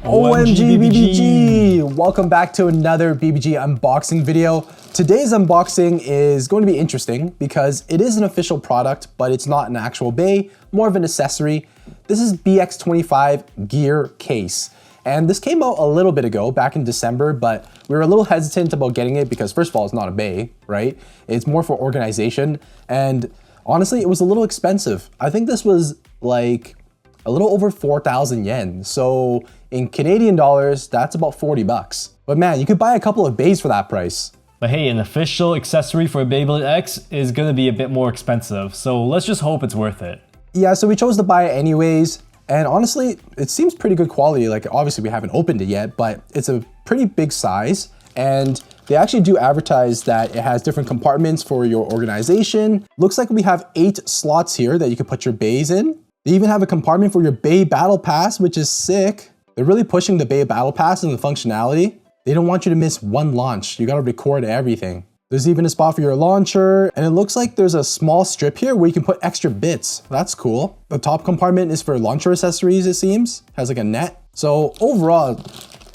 OMG BBG! Welcome back to another BBG unboxing video. Today's unboxing is going to be interesting because it is an official product, but it's not an actual bay, more of an accessory. This is BX-25 gear case. And this came out a little bit ago, back in December, but we were a little hesitant about getting it because first of all, it's not a bay, right? It's more for organization. And honestly, it was a little expensive. I think this was like a little over 4,000 yen. So in Canadian dollars, that's about 40 bucks. But man, you could buy a couple of bays for that price. But hey, an official accessory for Beyblade X is gonna be a bit more expensive, so let's just hope it's worth it. Yeah, so we chose to buy it anyways. And honestly, it seems pretty good quality. Like obviously we haven't opened it yet, but it's a pretty big size. And they actually do advertise that it has different compartments for your organization. Looks like we have 8 slots here that you can put your bays in. They even have a compartment for your Bay Battle Pass, which is sick. They're really pushing the Bay Battle Pass and the functionality. They don't want you to miss one launch. You gotta record everything. There's even a spot for your launcher, and it looks like there's a small strip here where you can put extra bits. That's cool. The top compartment is for launcher accessories, it seems. Has like a net. So overall,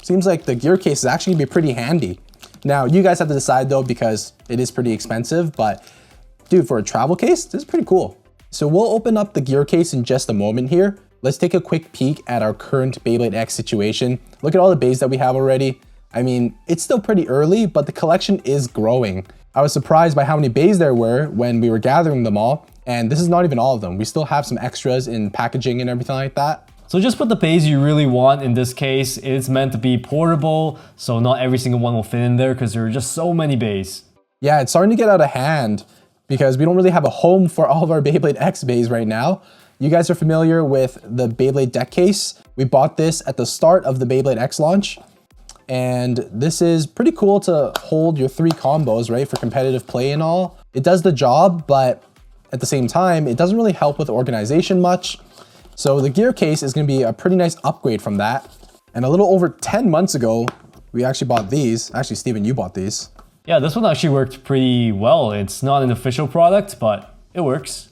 seems like the gear case is actually gonna be pretty handy. Now, you guys have to decide though, because it is pretty expensive, but dude, for a travel case, this is pretty cool. So we'll open up the gear case in just a moment here. Let's take a quick peek at our current Beyblade X situation. Look at all the bays that we have already. I mean, it's still pretty early, but the collection is growing. I was surprised by how many bays there were when we were gathering them all, and this is not even all of them. We still have some extras in packaging and everything like that. So just put the bays you really want in this case. It's meant to be portable, so not every single one will fit in there because there are just so many bays. Yeah, it's starting to get out of hand because we don't really have a home for all of our Beyblade X bays right now. You guys are familiar with the Beyblade deck case. We bought this at the start of the Beyblade X launch. And this is pretty cool to hold your 3 combos, right? For competitive play and all. It does the job, but at the same time, it doesn't really help with organization much. So the gear case is gonna be a pretty nice upgrade from that. And a little over 10 months ago, we actually bought these. Actually, Steven, you bought these. Yeah, this one actually worked pretty well. It's not an official product, but it works.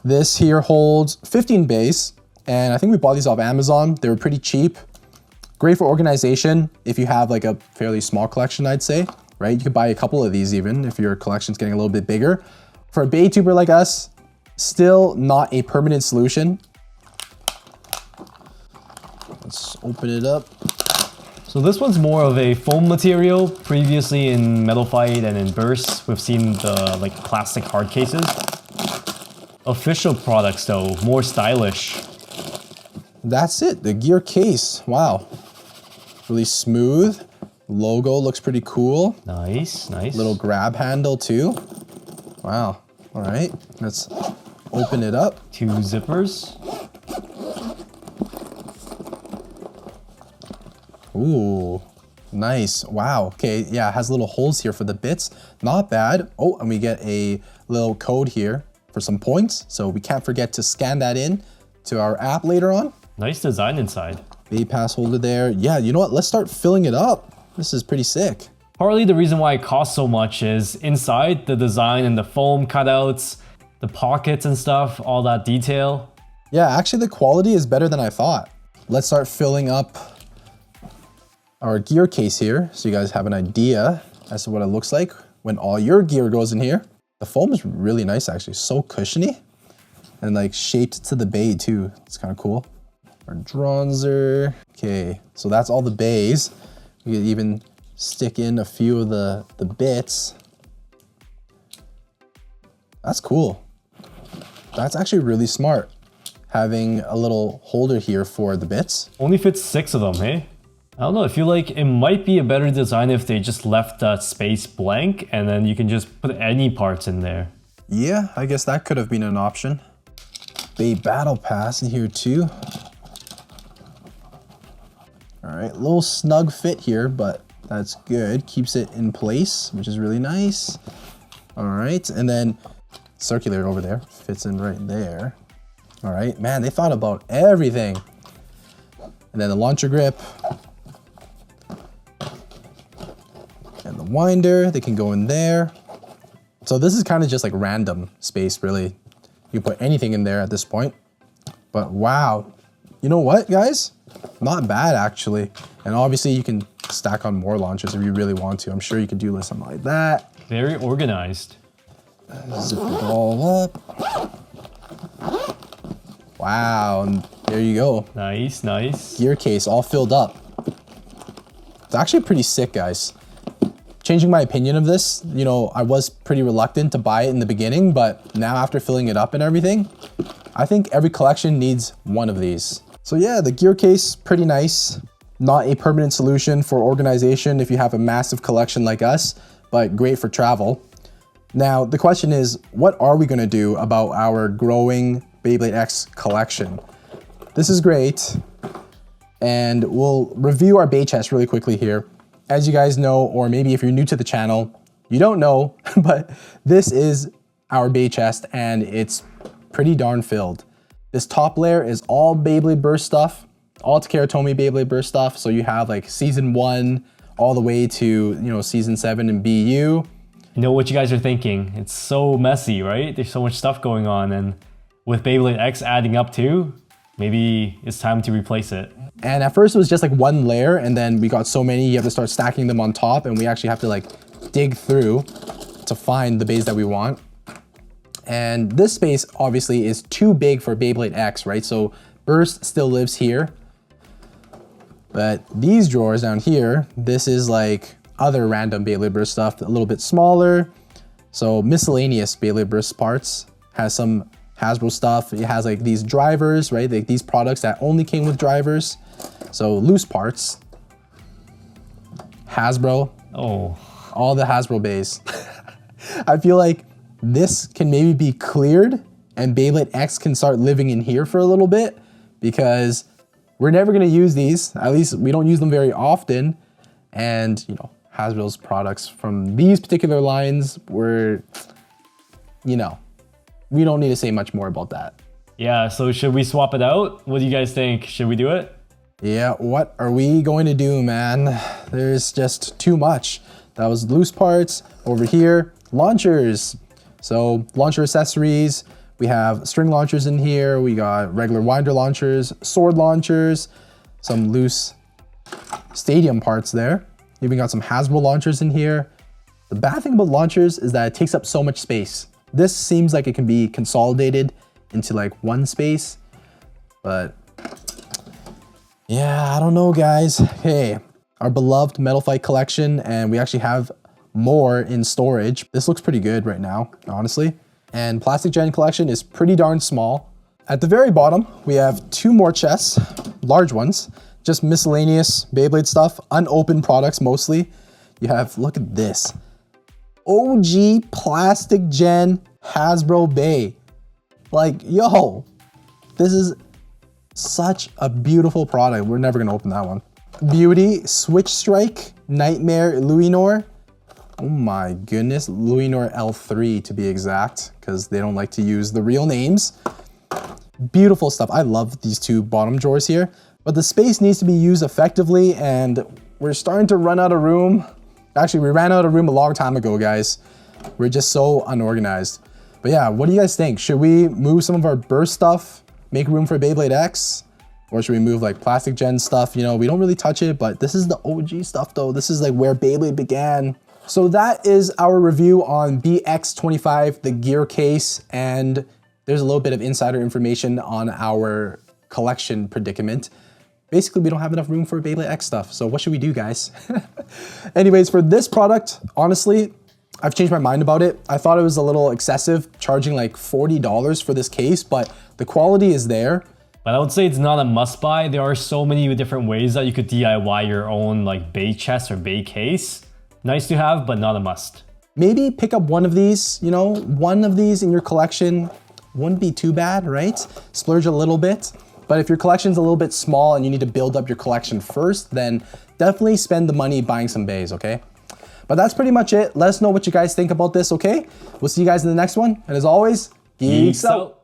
This here holds 15 bays. And I think we bought these off Amazon. They were pretty cheap. Great for organization if you have like a fairly small collection, I'd say, right? You could buy a couple of these even if your collection's getting a little bit bigger. For a bay tuber like us, still not a permanent solution. Let's open it up. So this one's more of a foam material. Previously in Metal Fight and in Burst, we've seen the like plastic hard cases. Official products though, more stylish. That's it, the gear case, wow. Really smooth. Logo looks pretty cool. Nice, nice. Little grab handle too. Wow. All right, let's open it up. 2 zippers. Ooh, nice. Wow. Okay, yeah, it has little holes here for the bits. Not bad. Oh, and we get a little code here for some points. So we can't forget to scan that in to our app later on. Nice design inside. Bay pass holder there. Yeah, you know what? Let's start filling it up. This is pretty sick. Partly the reason why it costs so much is inside the design and the foam cutouts, the pockets and stuff, all that detail. Yeah, actually the quality is better than I thought. Let's start filling up our gear case here so you guys have an idea as to what it looks like when all your gear goes in here. The foam is really nice actually, so cushiony and like shaped to the bay too. It's kind of cool. Our Dronzer. Okay, so that's all the bays. We could even stick in a few of the bits. That's cool. That's actually really smart, having a little holder here for the bits. Only fits 6 of them, hey? I don't know, I feel like it might be a better design if they just left that space blank and then you can just put any parts in there. Yeah, I guess that could have been an option. Bay Battle Pass in here too. All right, little snug fit here, but that's good. Keeps it in place, which is really nice. All right, and then circular over there, fits in right there. All right, man, they thought about everything. And then the launcher grip. And the winder, they can go in there. So this is kind of just like random space, really. You can put anything in there at this point. But wow, you know what, guys? Not bad, actually. And obviously you can stack on more launchers if you really want to. I'm sure you could do something like that. Very organized. Zip it all up. Wow, and there you go. Nice, nice. Gear case all filled up. It's actually pretty sick, guys. Changing my opinion of this, you know, I was pretty reluctant to buy it in the beginning, but now after filling it up and everything, I think every collection needs one of these. So yeah, the gear case, pretty nice. Not a permanent solution for organization if you have a massive collection like us, but great for travel. Now, the question is, what are we gonna do about our growing Beyblade X collection? This is great, and we'll review our bay chest really quickly here. As you guys know, or maybe if you're new to the channel, you don't know, but this is our bay chest and it's pretty darn filled. This top layer is all Beyblade Burst stuff, all Takara Tomy Beyblade Burst stuff. So you have like season 1 all the way to, you know, season 7 in BU. You know what you guys are thinking. It's so messy, right? There's so much stuff going on, and with Beyblade X adding up too, maybe it's time to replace it. And at first it was just like one layer, and then we got so many, you have to start stacking them on top, and we actually have to like dig through to find the bays that we want. And this space obviously is too big for Beyblade X, right? So Burst still lives here. But these drawers down here, this is like other random Beyblade Burst stuff, a little bit smaller. So miscellaneous Beyblade Burst parts, has some Hasbro stuff. It has like these drivers, right? Like these products that only came with drivers. So loose parts. Hasbro. Oh. All the Hasbro bays. I feel like this can maybe be cleared and Beyblade X can start living in here for a little bit, because we're never gonna use these. At least we don't use them very often. And you know, Hasbro's products from these particular lines were, you know, we don't need to say much more about that. Yeah, so should we swap it out? What do you guys think? Should we do it? Yeah, what are we going to do, man? There's just too much. That was loose parts. Over here, launchers. So launcher accessories. We have string launchers in here. We got regular winder launchers, sword launchers, some loose stadium parts there. Even got some Hasbro launchers in here. The bad thing about launchers is that it takes up so much space. This seems like it can be consolidated into like one space, but yeah, I don't know, guys. Hey, our beloved Metal Fight collection, and we actually have more in storage. This looks pretty good right now, honestly. And Plastic Gen collection is pretty darn small. At the very bottom, we have 2 more chests, large ones, just miscellaneous Beyblade stuff, unopened products mostly. You have, look at this. OG Plastic Gen Hasbro Bay. Like, yo, this is such a beautiful product. We're never gonna open that one. Beauty, Switch Strike, Nightmare, Luinor. Oh my goodness, Luinor L3 to be exact, because they don't like to use the real names. Beautiful stuff. I love these 2 bottom drawers here, but the space needs to be used effectively, and we're starting to run out of room. Actually, we ran out of room a long time ago, guys. We're just so unorganized. But yeah, what do you guys think? Should we move some of our Burst stuff, make room for Beyblade X? Or should we move like Plastic Gen stuff? You know, we don't really touch it, but this is the OG stuff though. This is like where Beyblade began. So that is our review on BX-25, the gear case, and there's a little bit of insider information on our collection predicament. Basically, we don't have enough room for Beyblade X stuff, so what should we do, guys? Anyways, for this product, honestly, I've changed my mind about it. I thought it was a little excessive, charging like $40 for this case, but the quality is there. But I would say it's not a must-buy. There are so many different ways that you could DIY your own like bay chest or bay case. Nice to have, but not a must. Maybe pick up one of these, you know, one of these in your collection wouldn't be too bad, right? Splurge a little bit. But if your collection's a little bit small and you need to build up your collection first, then definitely spend the money buying some bays, okay? But that's pretty much it. Let us know what you guys think about this, okay? We'll see you guys in the next one. And as always, geeks out.